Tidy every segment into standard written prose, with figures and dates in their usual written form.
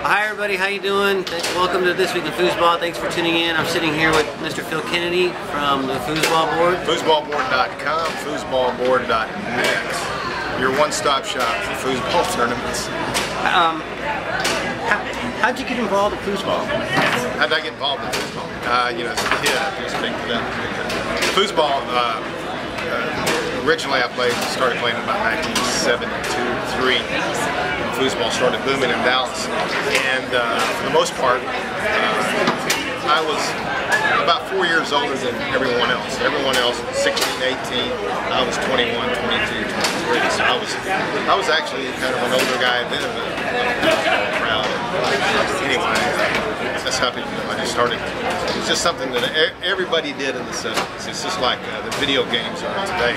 Hi everybody, how you doing? Welcome to This Week in Foosball. Thanks for tuning in. I'm sitting here with Mr. Phil Kennedy from the Foosball Board. Foosballboard.com, foosballboard.net. Your one-stop shop for foosball tournaments. How'd you get involved in foosball? How'd I get involved in foosball? You know, as a kid, I was big for that. Foosball, originally I started playing in about 1972-3. Foosball started booming in Dallas, and for the most part, I was about 4 years older than everyone else. Everyone else was 16, 18. I was 21, 22, 23. So I was actually kind of an older guy then. Crowd. Anyway, that's how people know. I just started. It's just something that everybody did in the 70s. It's just like the video games are today.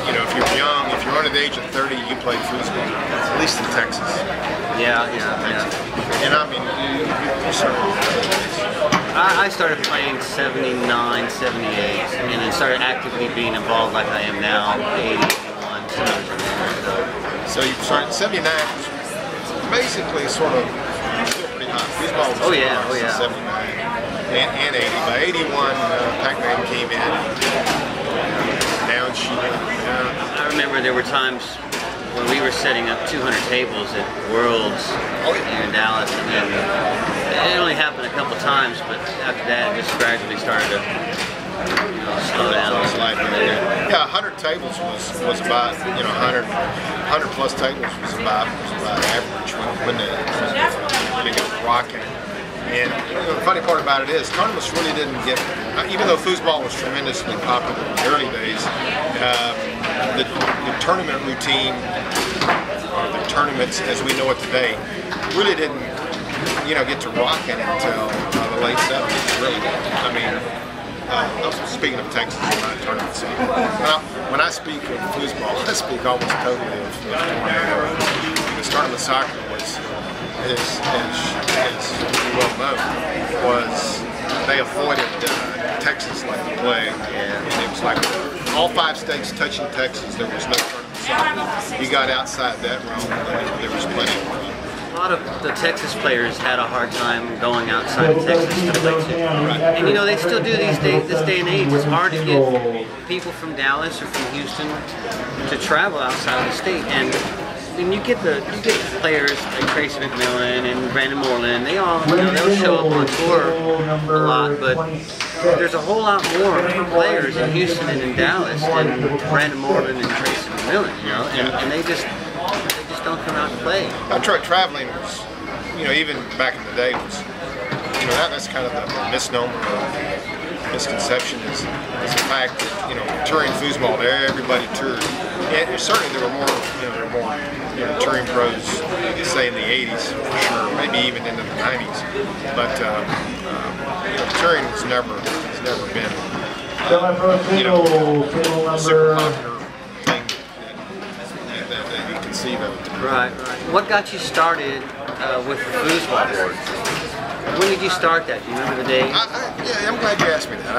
If you're young, if you're under the age of 30, you play foosball. At least in Texas. Yeah. And I mean, you started. I started playing 79, 78, and then started actively being involved like I am now, 80, 81, So you started 79, basically sort of still pretty hot. Foosball was 79 and 80. By 81, Pac-Man came in. Down she went. I remember there were times when we were setting up 200 tables at Worlds here in Dallas, and then it only happened a couple times, but after that it just gradually started to slow down. Yeah, 100 tables was about, 100 plus tables was about average when it got rocking. And the funny part about it is, tournaments really didn't get, even though foosball was tremendously popular in the early days, the tournament routine, or the tournaments as we know it today, really didn't, get to rocking until the late 70s, really. I mean, speaking of Texas, my tournament scene. When I speak of foosball, I speak almost totally of tornado. Because tournament soccer was, as well known, was they avoided Texas like the plague, and it was like all 5 states touching Texas. There was no tournament soccer. You got outside that realm, and there was plenty of fun. A lot of the Texas players had a hard time going outside of Texas to play too. And they still do this day and age. It's hard to get people from Dallas or from Houston to travel outside of the state. And when you get the players like Tracy McMillan and Brandon Moreland, they all they'll show up on tour a lot, but there's a whole lot more players in Houston and in Dallas than Brandon Moreland and Tracy McMillan, and they just don't come out to play. Traveling was, even back in the day was, that's kind of the misnomer or misconception is the fact that, touring foosball, everybody toured. And certainly there were more touring pros, say in the 80s for sure, maybe even into the 90s. But touring has never been super popular thing that you conceive of. Right. What got you started with the foosball board? When did you start that? Do you remember the day? Yeah, I'm glad you asked me that.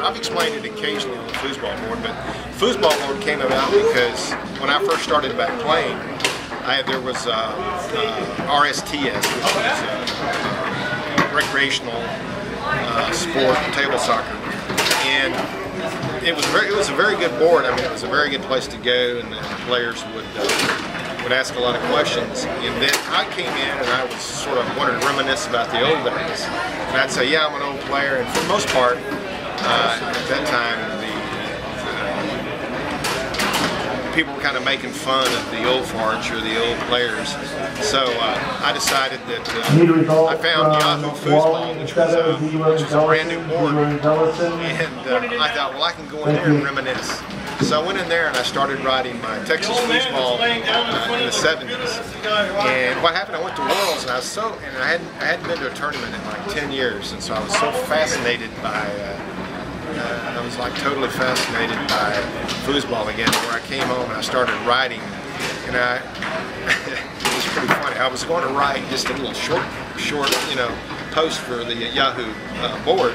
I've explained it occasionally on the foosball board, but foosball board came about because when I first started back playing, there was RSTS, which was recreational sport, table soccer, and it was a very good board. I mean, it was a very good place to go, and the players would ask a lot of questions. And then I came in and I was sort of wanted to reminisce about the old days. And I'd say, yeah, I'm an old player. And for the most part, at that time, people were kind of making fun of the old farts or the old players. So I decided that I found Yahoo Foosball, which was a brand new board. And I thought, well, I can go in there and reminisce. So I went in there and I started riding my Texas foosball in the 70s. And what happened, I went to Worlds and I hadn't been to a tournament in like 10 years. And so I was so fascinated by, I was like totally fascinated by foosball again, where I came home and I started riding. And it was pretty funny. I was going to write just a little short, post for the Yahoo board.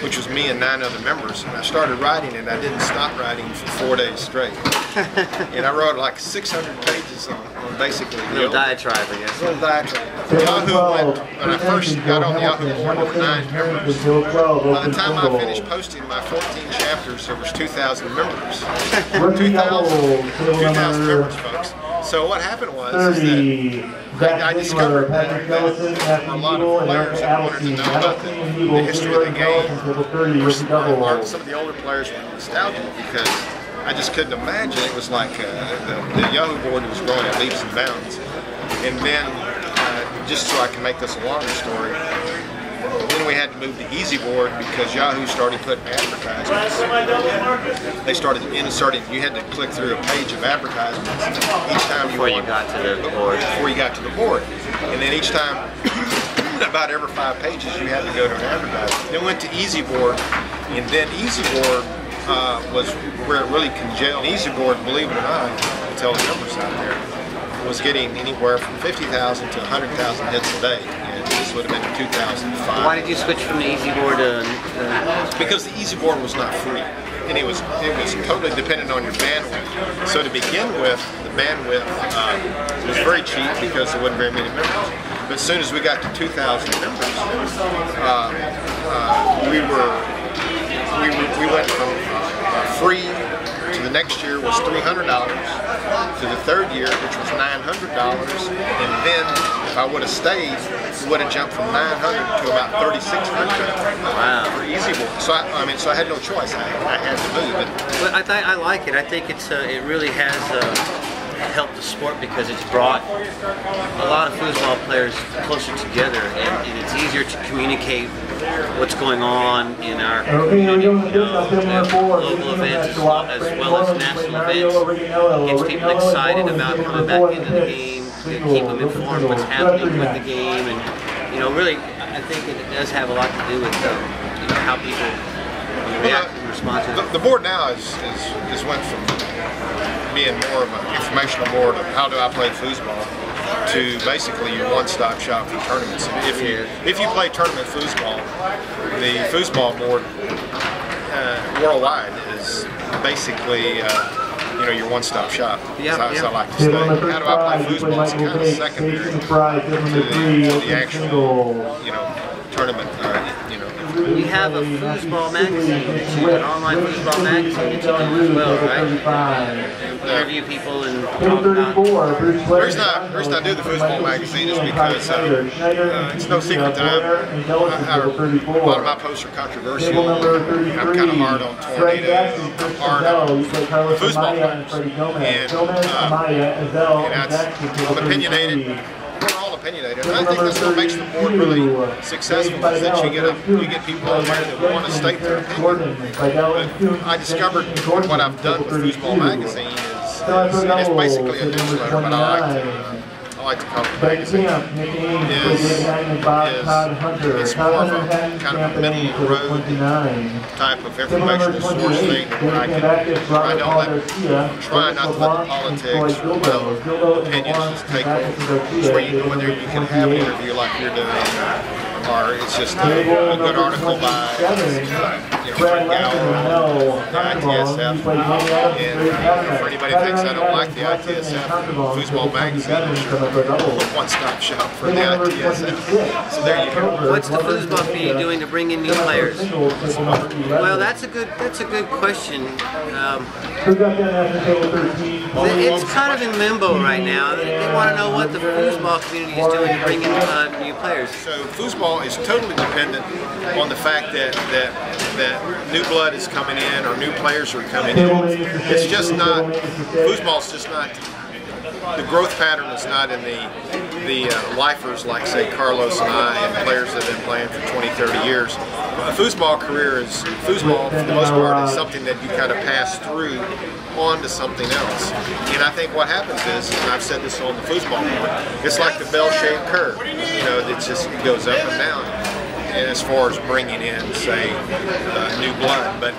which was me and 9 other members. And I started writing, and I didn't stop writing for 4 days straight. And I wrote like 600 pages on basically a little diatribe, I guess. A little diatribe. Yahoo went, when I first got on the Yahoo board, there were 9 members. By the time I finished posting my 14 chapters, there was 2,000 members. 2,000 members, folks. So what happened was that I discovered that there were a lot of players that wanted to know about the history of the game. Some of the older players were nostalgic because I just couldn't imagine. It was like the Yahoo board was growing at leaps and bounds. And then, just so I can make this a longer story, then we had to move to Easy Board because Yahoo started putting advertisements. They started inserting. You had to click through a page of advertisements each time before you got to the board. Before you got to the board, and then each time, about every 5 pages, you had to go to an advertisement. Then went to Easy Board, and then Easy Board was where it really congealed. Easy Board, believe it or not, to tell the numbers out there, was getting anywhere from 50,000 to 100,000 hits a day. This would have been in 2005. Why did you switch from the Easy Board to? Because the Easy Board was not free, and it was totally dependent on your bandwidth. So to begin with, the bandwidth was very cheap because there wasn't very many members. But as soon as we got to 2,000 members, we went from free to the next year was $300 to the third year, which was $900, and then if I would have stayed, it would have jumped from 900 to about 3,600. Wow. For Easy Board. So I had no choice. I had to move it. Well, I like it. I think it really has helped the sport because it's brought a lot of foosball players closer together, and it's easier to communicate what's going on in our community, local events as well as national events. Gets people excited about coming back into the game, to keep them informed what's happening with the game, and really, I think it does have a lot to do with how people react and respond to it. The board now is went from being more of an informational board of how do I play foosball to basically your one-stop shop for tournaments. If you play tournament foosball, the foosball board worldwide is basically your one-stop shop. As I like to say. How do I play foosball? It's kind of secondary to the actual tournament. You have a foosball magazine, an online foosball magazine that you do as well, right? Interview people and talk about. The reason I do the foosball magazine is because it's no secret that a lot of my posts are controversial. I'm kind of hard on tornadoes. I'm hard on foosball players. And I'm opinionated. We're all opinionated, and I think that's what makes the board really successful is that you get people on there that want to state their opinion. But I discovered what I've done with Foosball Magazine is it's basically a newsletter, but I like to call it a magazine. It's more of a kind of a middle of the road type of informational source thing where I can try not to let the politics or opinions just take over. It's where you go in there, you can have an interview like you're doing, or it's just a good article by Fred Gower, the ITSF. And for anybody that thinks I don't like the ITSF, Foosball Magazine is your one-stop shop for the ITSF. So there you go. What's the foosball community doing to bring in new players? Well, that's a good question. It's kind of in limbo right now. They want to know what the foosball community is doing to bring in new players. So foosball is totally dependent on the fact that new blood is coming in or new players are coming in. It's just not, foosball's just not, the growth pattern is not in the lifers like say Carlos and I and players that have been playing for 20, 30 years. A foosball career is, foosball for the most part is something that you kind of pass through on to something else. And I think what happens is, and I've said this on the foosball board, it's like the bell-shaped curve. It just goes up and down. And as far as bringing in, say, new blood, but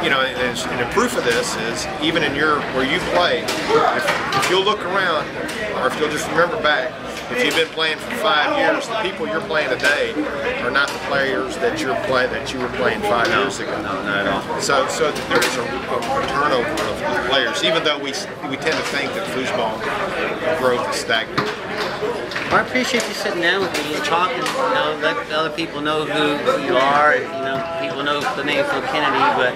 and the proof of this is even in where you play, if you'll look around, or if you'll just remember back, if you've been playing for 5 years, the people you're playing today are not the players that you were playing 5 years ago. No, not at all. So there is a turnover of players, even though we tend to think that foosball growth is stagnant. Well, I appreciate you sitting down with me and talking. You know, let other people know who you are. You know, people know the name Phil Kennedy, but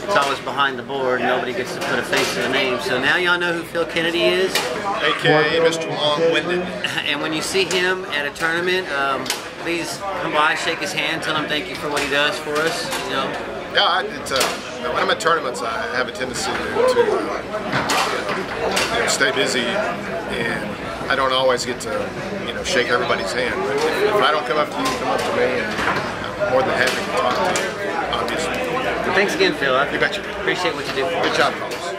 it's always behind the board. Nobody gets to put a face to the name. So now y'all know who Phil Kennedy is, AKA Mr. Long-Winded. And when you see him at a tournament, please come by, shake his hand, tell him thank you for what he does for us. You know. Yeah, when I'm at tournaments, I have a tendency to stay busy, and I don't always get to shake everybody's hand. But if I don't come up to you, come up to me, and I'm more than happy to talk to you, obviously. Well, thanks again, Phil. You betcha. Appreciate what you do for us. Good job, Carlos.